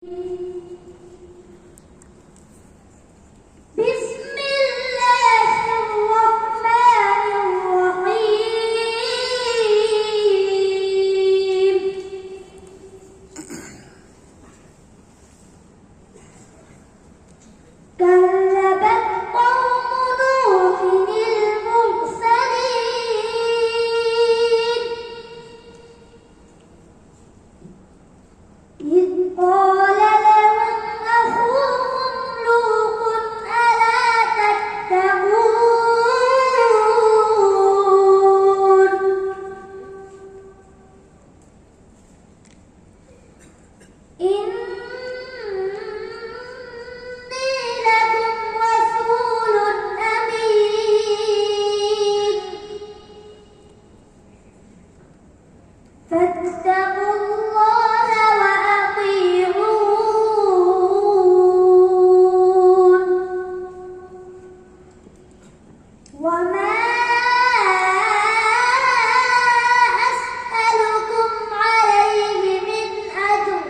بسم الله الرحمن الرحيم كذبت قوم نوح المرسلين إذ قال لهم أخوهم لوط ألا تتقون إني لكم رسول أمين فاتقوا الله وأطيعون وما أسألكم عليه من أجر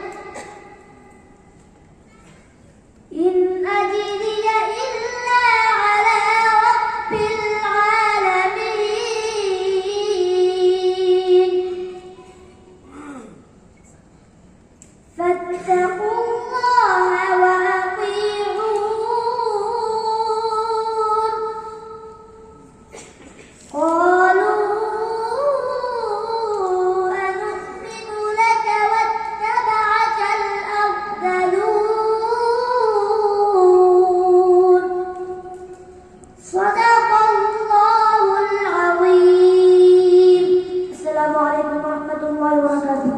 إن أجري إلا على رب العالمين فاتقوا الله وأطيعون قالوا أنؤمن لك واتبعك الأرذلون صدق الله العظيم. السلام عليكم ورحمة الله وبركاته.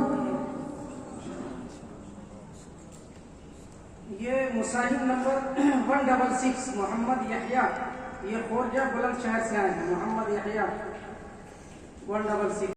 ये मुसाहिब नंबर 166 मोहम्मद यहिया, ये खोरजा बुलंदशहर से आए हैं। मोहम्मद यहिया 166।